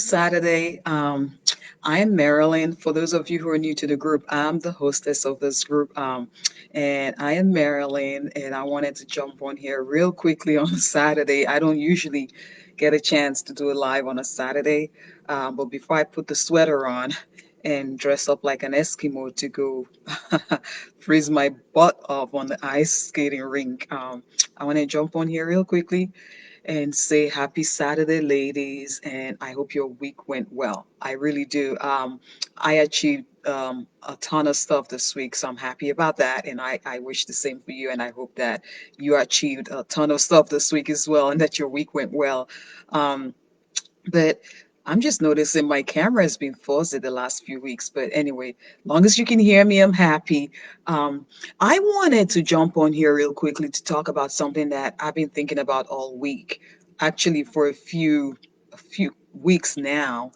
Saturday. I am Marilyn. For those of you who are new to the group, I'm the hostess of this group. And I am Marilyn, and I wanted to jump on here real quickly on a Saturday. I don't usually get a chance to do it live on a Saturday, but before I put the sweater on and dress up like an Eskimo to go freeze my butt off on the ice skating rink, I want to jump on here real quickly and say happy Saturday, ladies, and I hope your week went well. I really do. I achieved a ton of stuff this week, so I'm happy about that, and I wish the same for you, and I hope that you achieved a ton of stuff this week as well, and that your week went well. Um, but I'm just noticing my camera has been fuzzy the last few weeks. But anyway, long as you can hear me, I'm happy. Um, I wanted to jump on here real quickly to talk about something that I've been thinking about all week, actually for a few weeks now,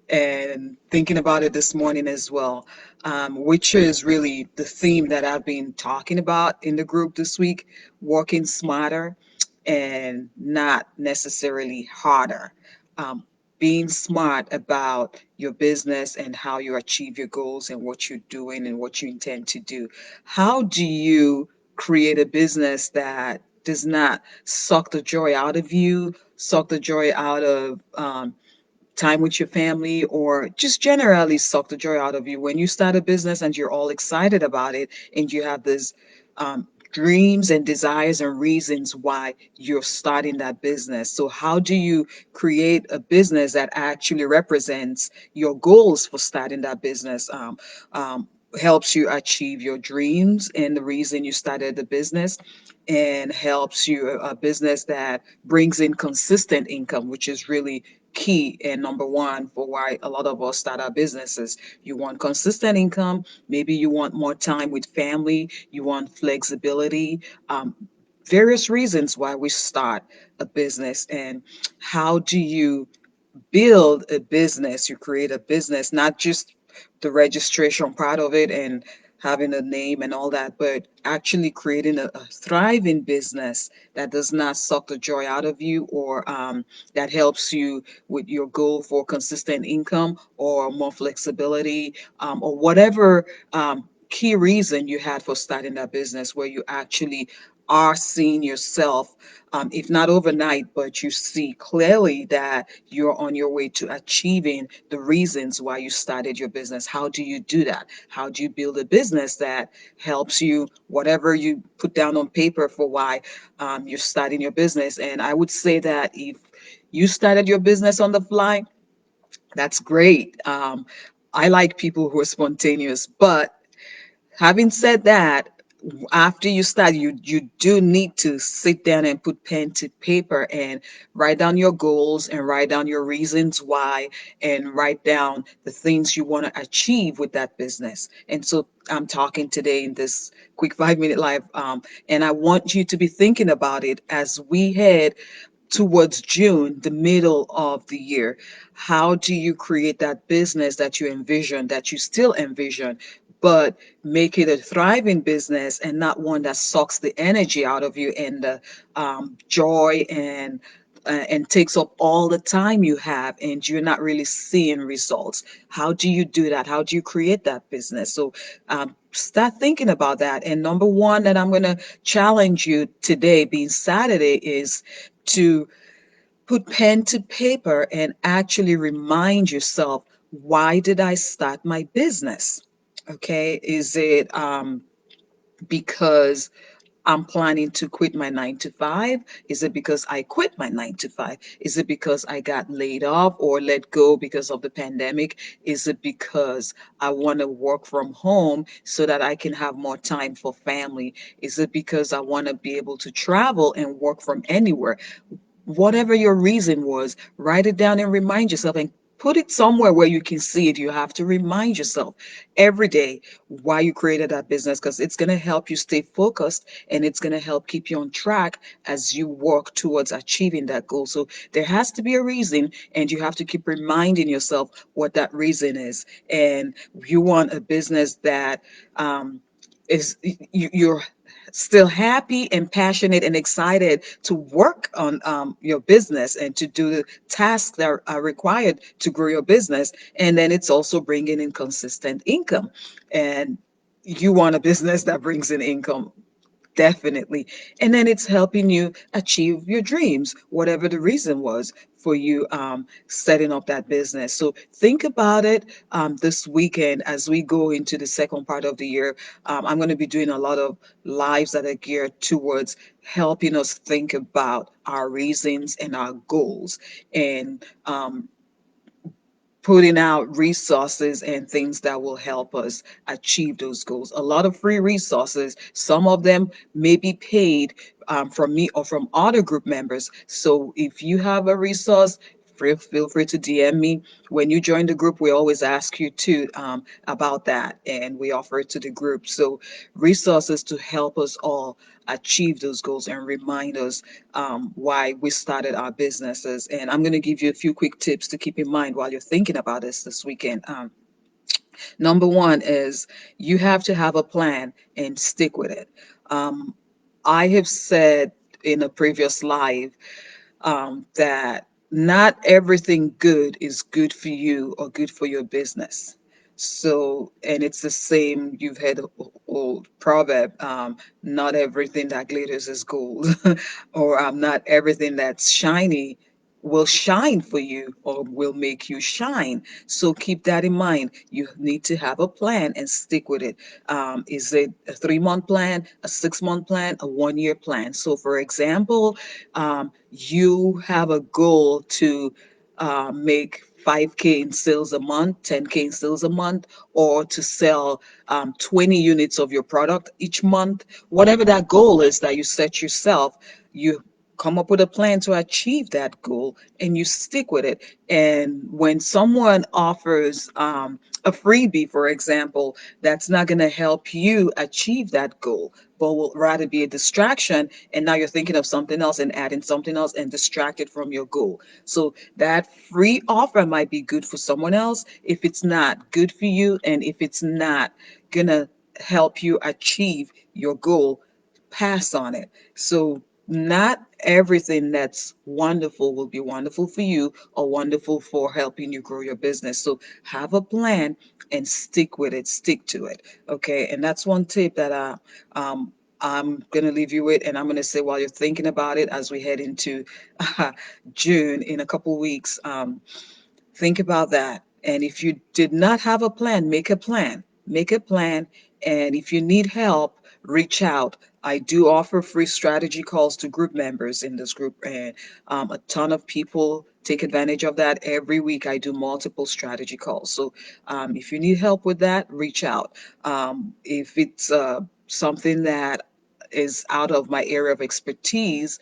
and thinking about it this morning as well, which is really the theme that I've been talking about in the group this week: working smarter and not necessarily harder. Um, Being smart about your business and how you achieve your goals and what you're doing and what you intend to do. How do you create a business that does not suck the joy out of you, suck the joy out of time with your family, or just generally suck the joy out of you when you start a business and you're all excited about it and you have this dreams and desires and reasons why you're starting that business. So how do you create a business that actually represents your goals for starting that business? Helps you achieve your dreams and the reason you started the business, and helps you a business that brings in consistent income, which is really key and number one for why a lot of us start our businesses. You want consistent income, maybe you want more time with family, you want flexibility, um, various reasons why we start a business. And how do you build a business? You create a business, not just the registration part of it and having a name and all that, but actually creating a thriving business that does not suck the joy out of you, or that helps you with your goal for consistent income or more flexibility, or whatever key reason you had for starting that business, where you actually are seeing yourself, if not overnight, but you see clearly that you're on your way to achieving the reasons why you started your business. How do you do that? How do you build a business that helps you, whatever you put down on paper for why you're starting your business? And I would say that if you started your business on the fly, that's great. I like people who are spontaneous, but having said that, after you start, you do need to sit down and put pen to paper and write down your goals and write down your reasons why, and write down the things you want to achieve with that business. And so I'm talking today in this quick 5 minute live, and I want you to be thinking about it as we head towards June, the middle of the year. How do you create that business that you envision, that you still envision, but make it a thriving business and not one that sucks the energy out of you and the joy and takes up all the time you have, and you're not really seeing results? How do you do that? How do you create that business? So start thinking about that. And number one that I'm going to challenge you today, being Saturday, is to put pen to paper and actually remind yourself, why did I start my business? Okay, is it because I'm planning to quit my 9 to 5? Is it because I quit my 9 to 5? Is it because I got laid off or let go because of the pandemic? Is it because I want to work from home so that I can have more time for family? Is it because I want to be able to travel and work from anywhere? Whatever your reason was, write it down and remind yourself, and put it somewhere where you can see it. You have to remind yourself every day why you created that business, because it's going to help you stay focused, and it's going to help keep you on track as you work towards achieving that goal. So there has to be a reason, and you have to keep reminding yourself what that reason is. And you want a business that is you're still happy and passionate and excited to work on your business and to do the tasks that are required to grow your business. And then it's also bringing in consistent income. And you want a business that brings in income. Definitely. And then it's helping you achieve your dreams, whatever the reason was for you setting up that business. So think about it this weekend as we go into the second part of the year. I'm going to be doing a lot of lives that are geared towards helping us think about our reasons and our goals. And putting out resources and things that will help us achieve those goals. A lot of free resources, some of them may be paid from me or from other group members. So if you have a resource, feel free to DM me. When you join the group, we always ask you to about that, and we offer it to the group. So resources to help us all achieve those goals and remind us why we started our businesses. And I'm going to give you a few quick tips to keep in mind while you're thinking about this weekend. Number one is you have to have a plan and stick with it. Um, I have said in a previous live that not everything good is good for you or good for your business. So, and it's the same, you've heard the old proverb, not everything that glitters is gold, or not everything that's shiny will shine for you or will make you shine. So keep that in mind. You need to have a plan and stick with it. Is it a 3 month plan, a 6 month plan, a 1 year plan? So, for example, you have a goal to make 5K in sales a month, 10K in sales a month, or to sell 20 units of your product each month, whatever that goal is that you set yourself, you come up with a plan to achieve that goal and you stick with it. And when someone offers a freebie, for example, that's not going to help you achieve that goal, but will rather be a distraction. And now you're thinking of something else and adding something else and distracted from your goal. So that free offer might be good for someone else if it's not good for you and if it's not going to help you achieve your goal, pass on it. So not everything that's wonderful will be wonderful for you or wonderful for helping you grow your business. So have a plan and stick with it, stick to it. Okay. And that's one tip that I'm going to leave you with. And I'm going to say while you're thinking about it as we head into June in a couple weeks, think about that. And if you did not have a plan, make a plan. Make a plan. And if you need help, reach out. I do offer free strategy calls to group members in this group, and a ton of people take advantage of that. Every week, I do multiple strategy calls. So if you need help with that, reach out. If it's something that is out of my area of expertise,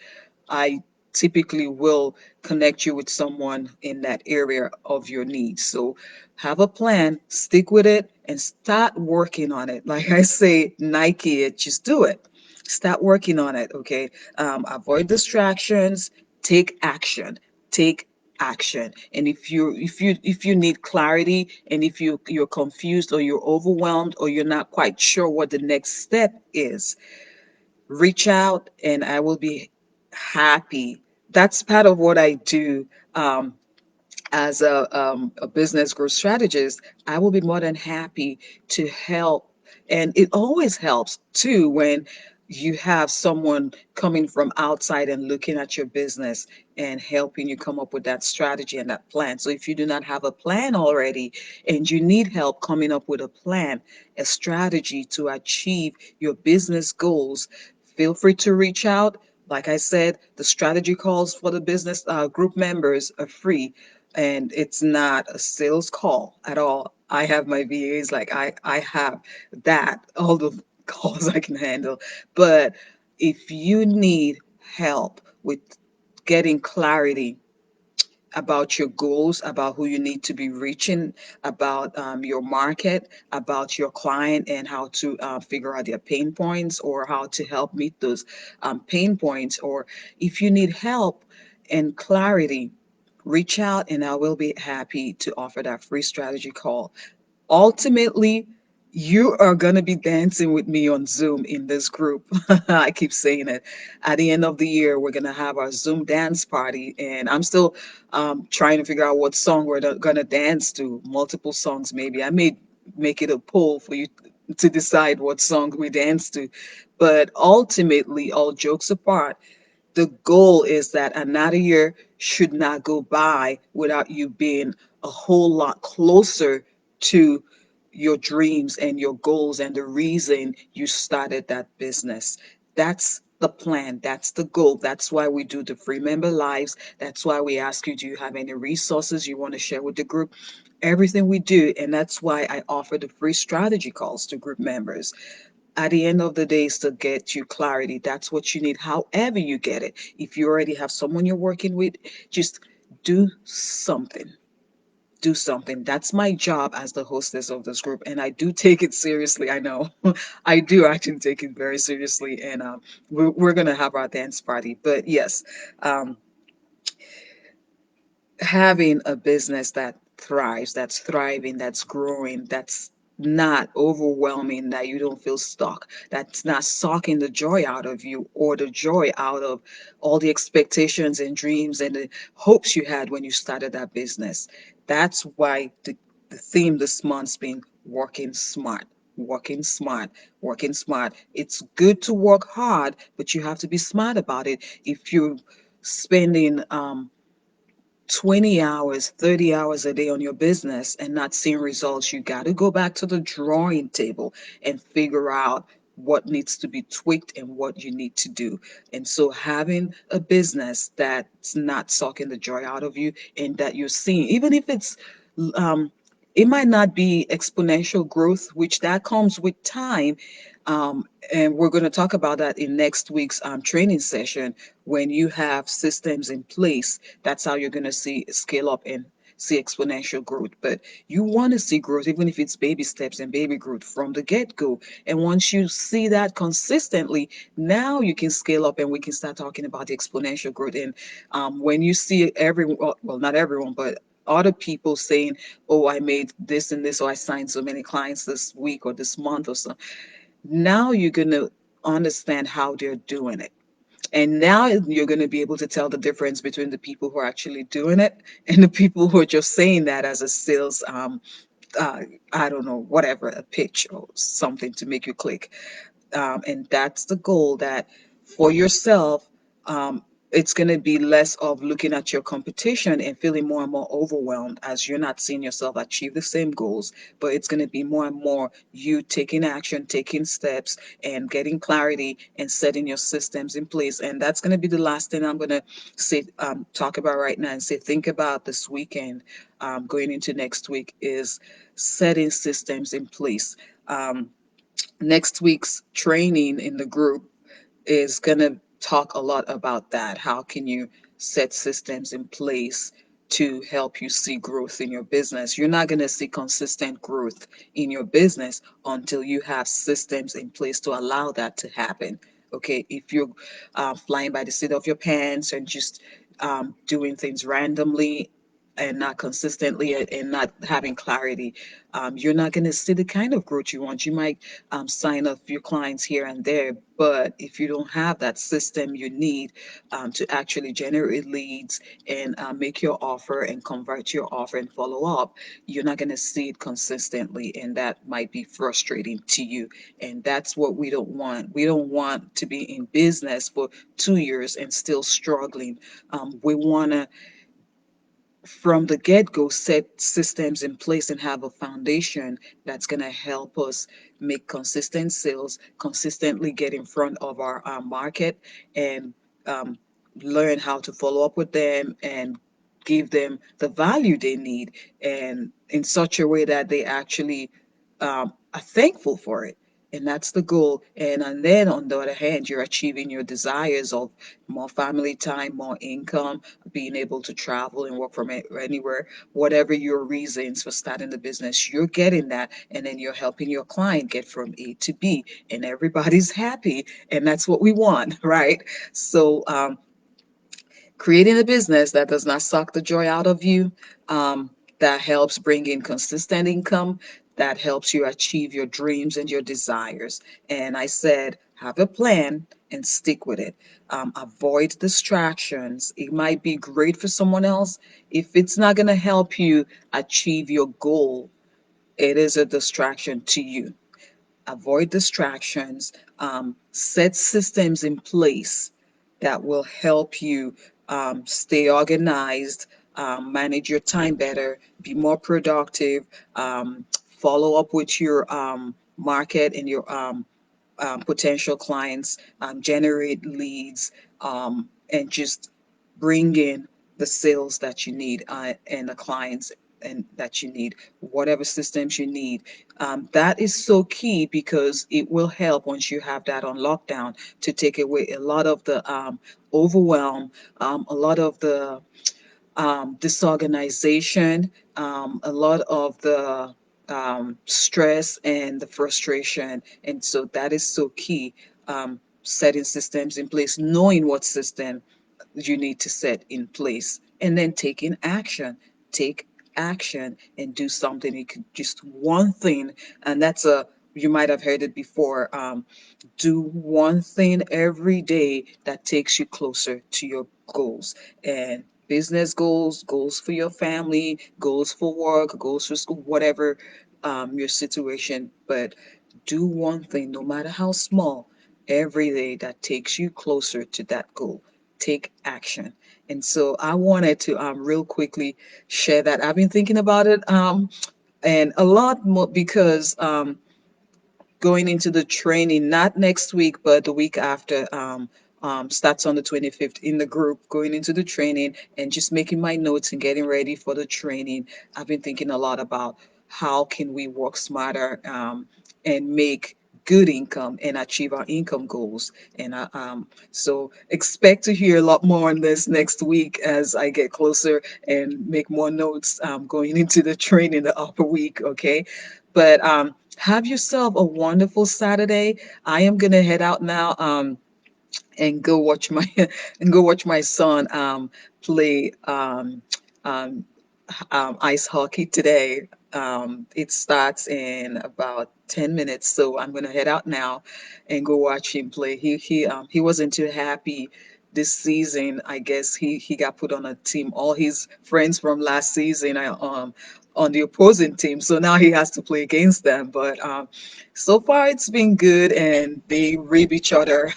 I typically will connect you with someone in that area of your needs. So have a plan, stick with it, and start working on it. Like I say, Nike it, just do it. Start working on it, okay? Avoid distractions, take action. Take action. And if you need clarity and if you're confused or you're overwhelmed or you're not quite sure what the next step is, reach out and I will be happy. That's part of what I do as a business growth strategist. I will be more than happy to help. And it always helps too when you have someone coming from outside and looking at your business and helping you come up with that strategy and that plan. So if you do not have a plan already and you need help coming up with a plan, a strategy to achieve your business goals, feel free to reach out. Like I said, the strategy calls for the business group members are free and it's not a sales call at all. I have my VAs, like I have that, all the calls I can handle. But if you need help with getting clarity about your goals, about who you need to be reaching, about your market, about your client, and how to figure out their pain points or how to help meet those pain points. Or if you need help and clarity, reach out and I will be happy to offer that free strategy call. Ultimately, You are going to be dancing with me on Zoom in this group. I keep saying it. At the end of the year, we're going to have our Zoom dance party, and I'm still trying to figure out what song we're going to dance to. Multiple songs, maybe. I may make it a poll for you to decide what song we dance to. But ultimately, all jokes apart, the goal is that another year should not go by without you being a whole lot closer to your dreams and your goals and the reason you started that business. That's the plan. That's the goal. That's why we do the free member lives. That's why we ask you, do you have any resources you want to share with the group? Everything we do. And that's why I offer the free strategy calls to group members. At the end of the day is to get you clarity. That's what you need, however you get it. If you already have someone you're working with, just do something. Do something. That's my job as the hostess of this group, and I do take it seriously. I know. I do actually take it very seriously, and we're gonna have our dance party. But yes, um, having a business that thrives, that's thriving, that's growing, that's not overwhelming, that you don't feel stuck, that's not sucking the joy out of you or the joy out of all the expectations and dreams and the hopes you had when you started that business. That's why the theme this month's been working smart. Working smart, working smart. It's good to work hard, but you have to be smart about it. If you're spending 20 hours, 30 hours a day on your business and not seeing results, you got to go back to the drawing table and figure out what needs to be tweaked and what you need to do. And so, having a business that's not sucking the joy out of you and that you're seeing, even if um, it might not be exponential growth, which that comes with time. Um, and we're going to talk about that in next week's training session. When you have systems in place, that's how you're going to see scale up and see exponential growth. But you want to see growth, even if it's baby steps and baby growth from the get go. And once you see that consistently, now you can scale up and we can start talking about the exponential growth. And when you see everyone, well, not everyone, but other people saying, oh, I made this and this, or I signed so many clients this week or this month or so. Now you're going to understand how they're doing it. And now you're going to be able to tell the difference between the people who are actually doing it and the people who are just saying that as a sales, uh, I don't know, whatever, a pitch or something to make you click. And that's the goal, that for yourself, um, it's going to be less of looking at your competition and feeling more and more overwhelmed as you're not seeing yourself achieve the same goals, but it's going to be more and more you taking action, taking steps, and getting clarity and setting your systems in place. And that's going to be the last thing I'm going to say, talk about right now, and say think about this weekend, going into next week, is setting systems in place. Next week's training in the group is going to talk a lot about that. How can you set systems in place to help you see growth in your business? You're not going to see consistent growth in your business until you have systems in place to allow that to happen. Okay, if you're flying by the seat of your pants and just doing things randomly and not consistently and not having clarity, you're not going to see the kind of growth you want. You might sign up your clients here and there, but if you don't have that system you need to actually generate leads and make your offer and convert your offer and follow up, you're not going to see it consistently, and that might be frustrating to you. And that's what we don't want. We don't want to be in business for 2 years and still struggling. We want to, from the get go, set systems in place and have a foundation that's going to help us make consistent sales, consistently get in front of our market, and um, learn how to follow up with them and give them the value they need, and in such a way that they actually are thankful for it. And that's the goal. And then on the other hand, you're achieving your desires of more family time, more income, being able to travel and work from anywhere, whatever your reasons for starting the business, you're getting that. And then you're helping your client get from A to B, and everybody's happy. And that's what we want, right? So, creating a business that does not suck the joy out of you, that helps bring in consistent income, that helps you achieve your dreams and your desires. And I said, have a plan and stick with it. Avoid distractions. It might be great for someone else. If it's not going to help you achieve your goal, it is a distraction to you. Avoid distractions, set systems in place that will help you stay organized, manage your time better, be more productive, follow up with your market and your potential clients, generate leads, and just bring in the sales that you need and the clients and that you need, whatever systems you need. That is so key because it will help once you have that on lockdown to take away a lot of the overwhelm, a lot of the disorganization, a lot of the stress and the frustration. And so that is so key. Setting systems in place, knowing what system you need to set in place, and then taking action. Take action and do something. You could just one thing, and that's a you might have heard it before. Do one thing every day that takes you closer to your goals and business goals, goals for your family, goals for work, goals for school, whatever your situation. But do one thing, no matter how small, every day that takes you closer to that goal. Take action. And so I wanted to real quickly share that. I've been thinking about it and a lot more because going into the training, not next week, but the week after. Starts on the 25th in the group, going into the training and just making my notes and getting ready for the training. I've been thinking a lot about how can we work smarter and make good income and achieve our income goals. And so expect to hear a lot more on this next week as I get closer and make more notes going into the training the upper week. Okay, but have yourself a wonderful Saturday. I am gonna head out now and go watch my and go watch my son play um, ice hockey today. It starts in about 10 minutes, so I'm gonna head out now and go watch him play. He wasn't too happy this season. I guess he got put on a team. All his friends from last season are on the opposing team, so now he has to play against them. But so far it's been good, and they rib each other.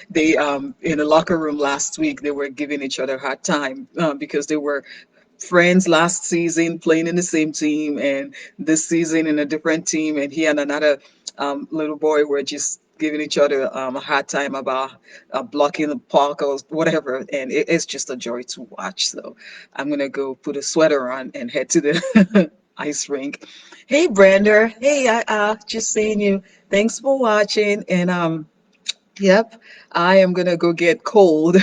They in the locker room last week they were giving each other a hard time because they were friends last season playing in the same team and this season in a different team, and he and another little boy were just giving each other a hard time about blocking the puck or whatever, and it's just a joy to watch. So I'm gonna go put a sweater on and head to the ice rink. Hey Brander, hey, I just seeing you. Thanks for watching, and yep, I am gonna go get cold.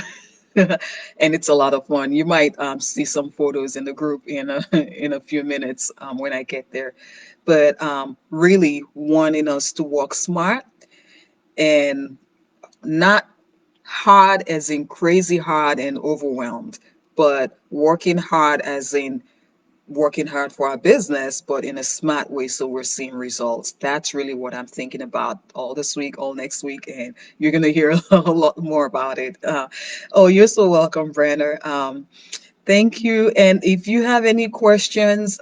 And it's a lot of fun. You might see some photos in the group in a in a few minutes when I get there. But really wanting us to work smart and not hard as in crazy hard and overwhelmed, but working hard as in working hard for our business, but in a smart way so we're seeing results. That's really what I'm thinking about all this week, all next week, and you're going to hear a lot more about it. Oh, you're so welcome, Brenner. Thank you. And if you have any questions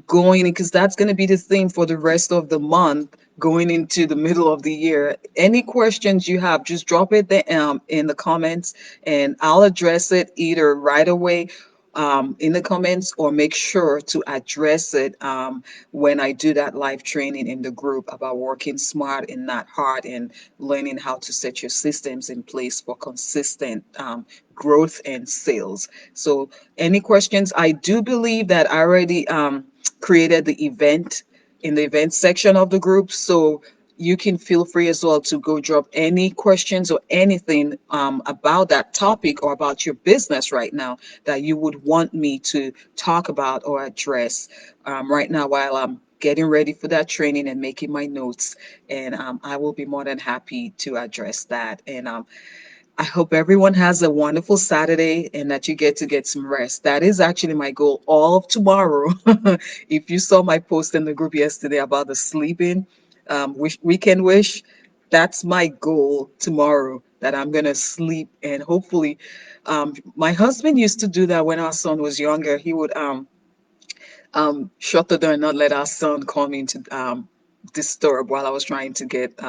going, because that's going to be the theme for the rest of the month, going into the middle of the year, any questions you have, just drop it in the comments and I'll address it either right away in the comments or make sure to address it when I do that live training in the group about working smart and not hard and learning how to set your systems in place for consistent growth and sales. So, any questions? I do believe that I already created the event in the event section of the group. So, you can feel free as well to go drop any questions or anything about that topic or about your business right now that you would want me to talk about or address right now while I'm getting ready for that training and making my notes. And I will be more than happy to address that. And I hope everyone has a wonderful Saturday and that you get some rest. That is actually my goal all of tomorrow. If you saw my post in the group yesterday about the sleeping weekend wish, that's my goal tomorrow. That I'm gonna sleep and hopefully, my husband used to do that when our son was younger. He would shut the door and not let our son come in to disturb while I was trying to get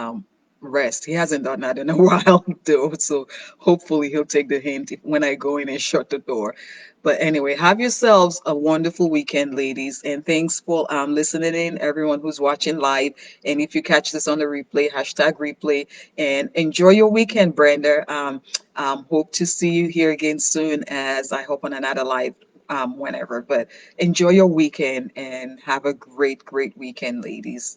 rest. He hasn't done that in a while though, so hopefully he'll take the hint when I go in and shut the door. But anyway, have yourselves a wonderful weekend, ladies, and thanks for listening in, everyone who's watching live. And if you catch this on the replay, hashtag replay, and enjoy your weekend, Brenda. Hope to see you here again soon, as I hope on another live whenever. But enjoy your weekend and have a great, great weekend, ladies.